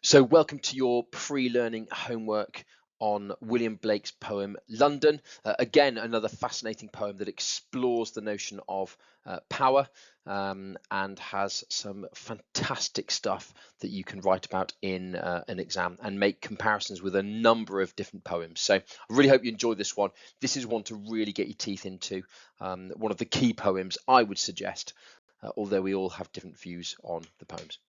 So welcome to your pre-learning homework on William Blake's poem London. Again, another fascinating poem that explores the notion of power and has some fantastic stuff that you can write about in an exam and make comparisons with a number of different poems. So I really hope you enjoy this one. This is one to really get your teeth into. One of the key poems I would suggest, although we all have different views on the poems.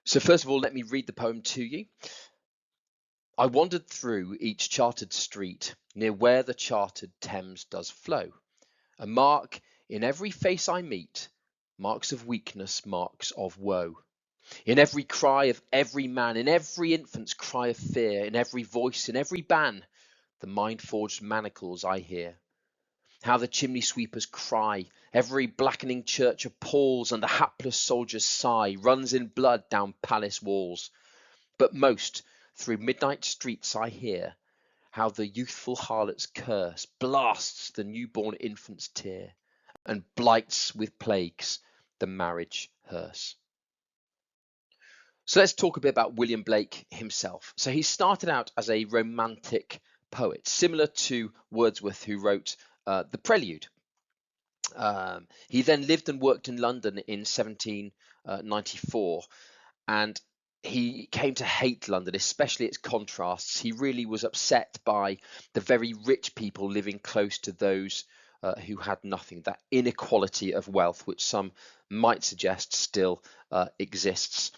So first of all, let me read the poem to you. I wandered through each chartered street, near where the chartered Thames does flow. A mark in every face I meet, marks of weakness, marks of woe. In every cry of every man, in every infant's cry of fear, in every voice, in every ban, the mind-forged manacles I hear. How the chimney sweepers cry, every blackening church appalls, and the hapless soldier's sigh runs in blood down palace walls. But most through midnight streets I hear how the youthful harlot's curse blasts the newborn infant's tear, and blights with plagues the marriage hearse. So let's talk a bit about William Blake himself. So he started out as a romantic poet, similar to Wordsworth, who wrote The Prelude. He then lived and worked in London in 1794, and he came to hate London, especially its contrasts. He really was upset by the very rich people living close to those who had nothing, that inequality of wealth, which some might suggest still exists.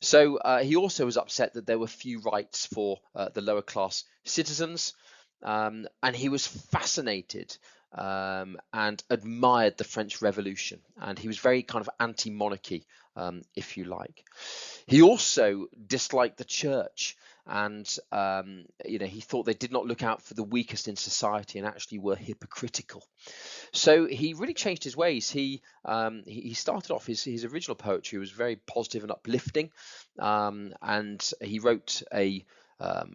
So he also was upset that there were few rights for the lower class citizens, and he was fascinated and admired the French Revolution, and he was very kind of anti-monarchy, if you like. He also disliked the church, and he thought they did not look out for the weakest in society and actually were hypocritical. So he really changed his ways. He started off his original poetry was very positive and uplifting, and he wrote a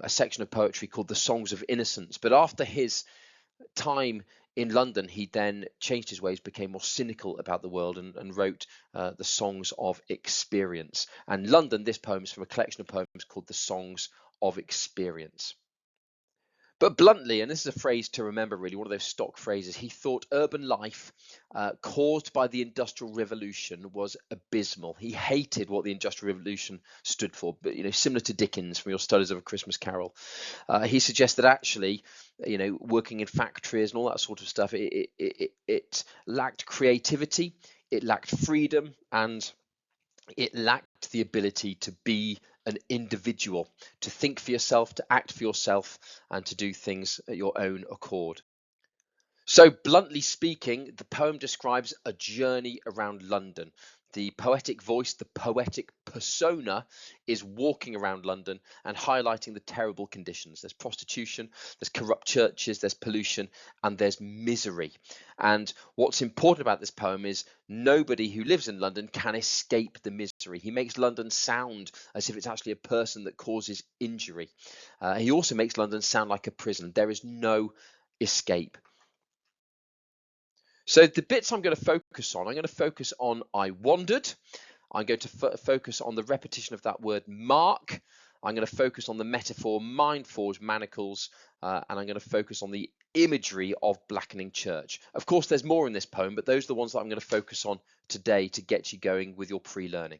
section of poetry called the Songs of Innocence. But after his time in London, he then changed his ways, became more cynical about the world, and wrote the Songs of Experience. And London, this poem is from a collection of poems called the Songs of Experience. But bluntly, and this is a phrase to remember really, one of those stock phrases, he thought urban life caused by the Industrial Revolution was abysmal. He hated what the Industrial Revolution stood for, but similar to Dickens from your studies of A Christmas Carol. He suggests that actually, working in factories and all that sort of stuff, it lacked creativity, it lacked freedom, and it lacked the ability to be an individual, to think for yourself, to act for yourself, and to do things at your own accord. So, bluntly speaking, the poem describes a journey around London. The poetic voice, the poetic persona, is walking around London and highlighting the terrible conditions. There's prostitution, there's corrupt churches, there's pollution, and there's misery. And what's important about this poem is nobody who lives in London can escape the misery. He makes London sound as if it's actually a person that causes injury. He also makes London sound like a prison. There is no escape. So the bits I'm going to focus on, I'm going to focus on I wandered. I'm going to focus on the repetition of that word mark. I'm going to focus on the metaphor mind-forged manacles, and I'm going to focus on the imagery of blackening church. Of course, there's more in this poem, but those are the ones that I'm going to focus on today to get you going with your pre-learning.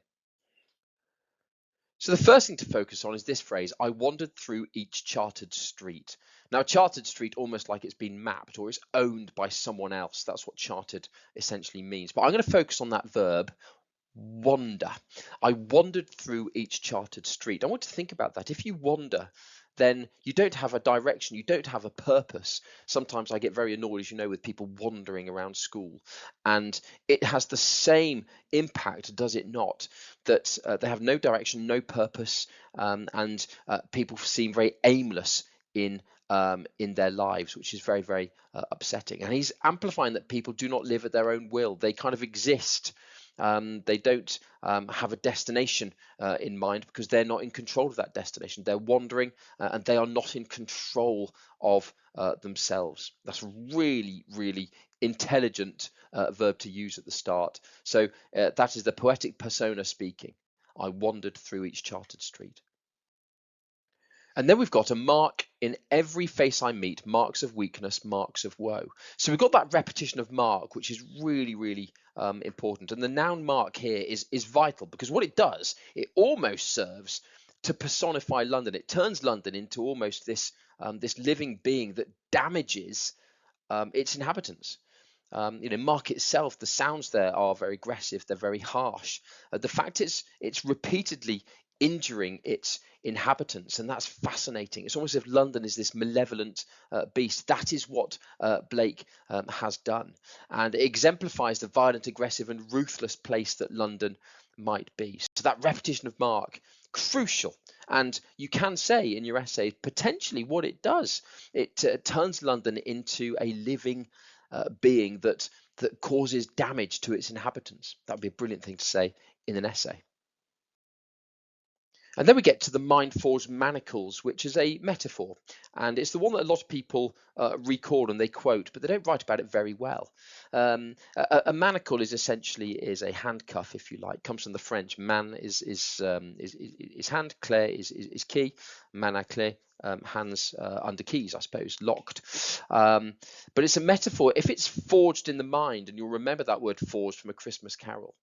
So the first thing to focus on is this phrase, I wandered through each chartered street. Now, chartered street, almost like it's been mapped or it's owned by someone else. That's what chartered essentially means. But I'm going to focus on that verb, wander. I wandered through each chartered street. I want to think about that. If you wander, then you don't have a direction, you don't have a purpose. Sometimes I get very annoyed, as you know, with people wandering around school, and it has the same impact, does it not, that they have no direction, no purpose, and people seem very aimless in their lives, which is very, very upsetting. And he's amplifying that people do not live at their own will. They kind of exist. They don't have a destination in mind because they're not in control of that destination. They're wandering and they are not in control of themselves. That's a really, really intelligent verb to use at the start. So that is the poetic persona speaking. I wandered through each chartered street. And then we've got a mark in every face I meet, marks of weakness, marks of woe. So we've got that repetition of mark, which is really, really important. And the noun mark here is vital, because what it does, it almost serves to personify London. It turns London into almost this living being that damages its inhabitants. Mark itself, the sounds there are very aggressive, they're very harsh. The fact it's repeatedly injuring its inhabitants, and that's fascinating. It's almost as if London is this malevolent beast. That is what Blake has done, and it exemplifies the violent, aggressive, and ruthless place that London might be. So that repetition of mark, crucial. And you can say in your essay potentially what it does. It turns London into a living being that causes damage to its inhabitants. That would be a brilliant thing to say in an essay. And then we get to the mind forged manacles, which is a metaphor, and it's the one that a lot of people record and they quote, but they don't write about it very well. A manacle is essentially a handcuff, if you like. Comes from the French. Man is hand, clé is key, manacle. Hands under keys, I suppose, locked. But it's a metaphor. If it's forged in the mind, and you'll remember that word forged from A Christmas Carol,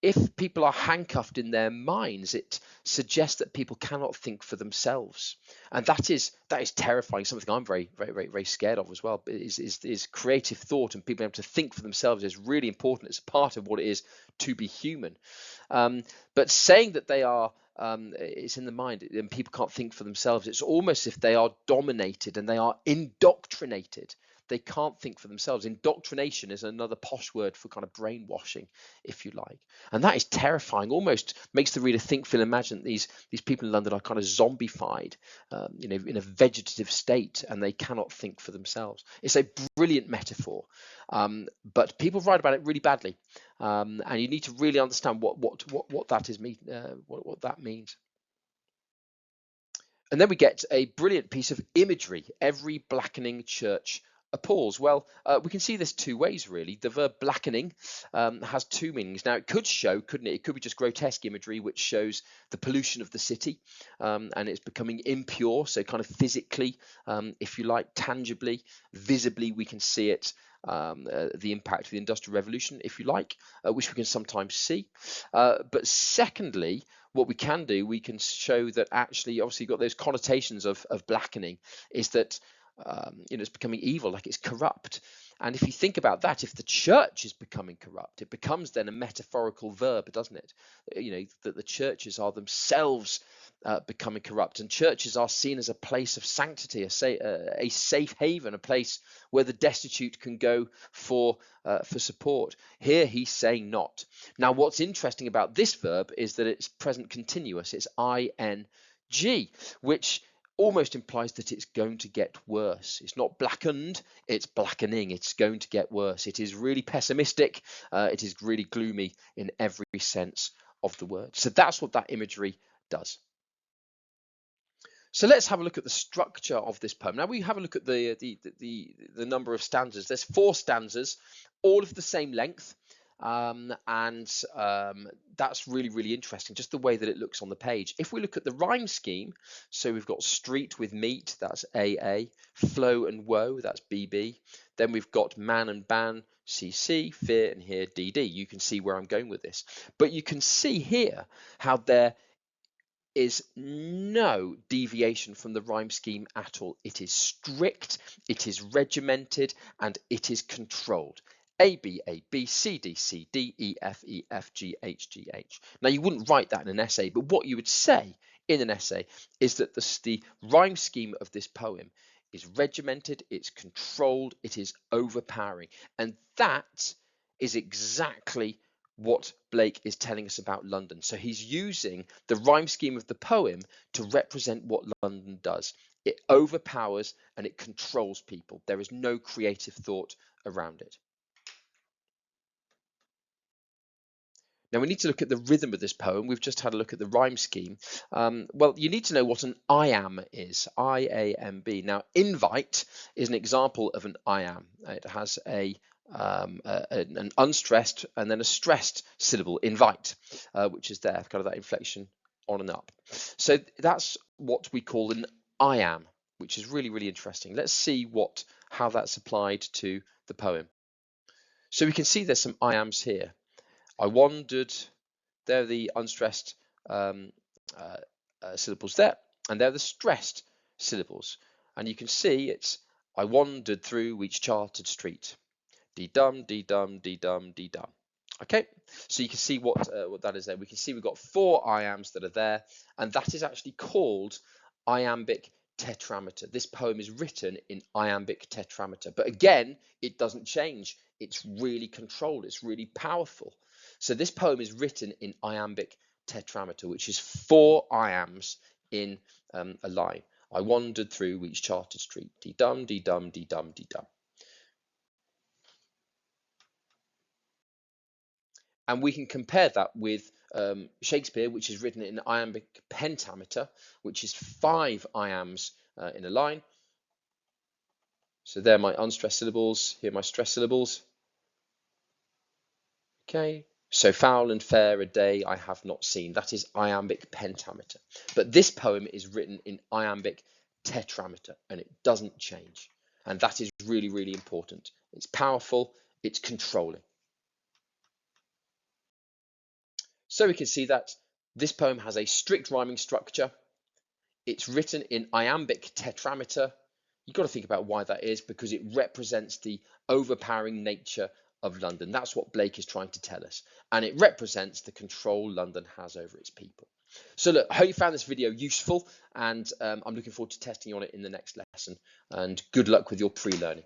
if people are handcuffed in their minds, it suggests that people cannot think for themselves, and that is terrifying. Something I'm very, very, very, very scared of as well. Is creative thought, and people able to think for themselves is really important. It's part of what it is to be human. But saying that they are it's in the mind and people can't think for themselves, it's almost as if they are dominated and they are indoctrinated. They can't think for themselves. Indoctrination is another posh word for kind of brainwashing, if you like. And that is terrifying, almost makes the reader think, feel, imagine these people in London are kind of zombified, in a vegetative state, and they cannot think for themselves. It's a brilliant metaphor, but people write about it really badly, and you need to really understand what that is what that means. And then we get a brilliant piece of imagery. Every blackening church appalls. Well, we can see this two ways, really. The verb blackening has two meanings. Now, it could show, couldn't it? It could be just grotesque imagery, which shows the pollution of the city, and it's becoming impure. So kind of physically, if you like, tangibly, visibly, we can see it. The impact of the Industrial Revolution, if you like, which we can sometimes see. But secondly, what we can do, we can show that actually, obviously, you've got those connotations of blackening, is that it's becoming evil, like it's corrupt. And if you think about that, if the church is becoming corrupt, it becomes then a metaphorical verb, doesn't it? That the churches are themselves becoming corrupt, and churches are seen as a place of sanctity, a safe haven, a place where the destitute can go for support. Here he's saying not. Now, what's interesting about this verb is that it's present continuous. It's ing, which almost implies that it's going to get worse. It's not blackened, it's blackening. It's going to get worse. It is really pessimistic. It is really gloomy in every sense of the word. So that's what that imagery does. So let's have a look at the structure of this poem. Now we have a look at the number of stanzas. There's 4 stanzas, all of the same length, and that's really, really interesting, just the way that it looks on the page. If we look at the rhyme scheme, so we've got street with meet, that's AA, flow and woe, that's BB. Then we've got man and ban, CC, fear, and here DD. You can see where I'm going with this. But you can see here how there is no deviation from the rhyme scheme at all. It is strict, it is regimented, and it is controlled. A, B, A, B, C, D, C, D, E, F, E, F, G, H, G, H. Now, you wouldn't write that in an essay, but what you would say in an essay is that the rhyme scheme of this poem is regimented, it's controlled, it is overpowering. And that is exactly what Blake is telling us about London. So he's using the rhyme scheme of the poem to represent what London does. It overpowers and it controls people. There is no creative thought around it. Now we need to look at the rhythm of this poem. We've just had a look at the rhyme scheme. Well, you need to know what an iamb is, I-A-M-B. Now, invite is an example of an iamb. It has a an unstressed and then a stressed syllable, invite, which is there, kind of that inflection on and up. So that's what we call an I am, which is really, really interesting. Let's see how that's applied to the poem. So we can see there's some I ams here. I wandered, they're the unstressed uh, syllables there, and they're the stressed syllables. And you can see it's I wandered through each chartered street. Dee dum, dee dum, dee dum, dee dum. Okay, so you can see what that is there. We can see we've got 4 iambs that are there, and that is actually called iambic tetrameter. This poem is written in iambic tetrameter, but again, it doesn't change. It's really controlled. It's really powerful. So this poem is written in iambic tetrameter, which is 4 iambs in a line. I wandered through each chartered street. Dee dum, dee dum, dee dum, dee dum. And we can compare that with Shakespeare, which is written in iambic pentameter, which is 5 iambs in a line. So they're my unstressed syllables, here are my stressed syllables. Okay, so foul and fair a day I have not seen. That is iambic pentameter. But this poem is written in iambic tetrameter, and it doesn't change. And that is really, really important. It's powerful, it's controlling. So we can see that this poem has a strict rhyming structure. It's written in iambic tetrameter. You've got to think about why that is, because it represents the overpowering nature of London. That's what Blake is trying to tell us. And it represents the control London has over its people. So look, I hope you found this video useful, and I'm looking forward to testing you on it in the next lesson. And good luck with your pre-learning.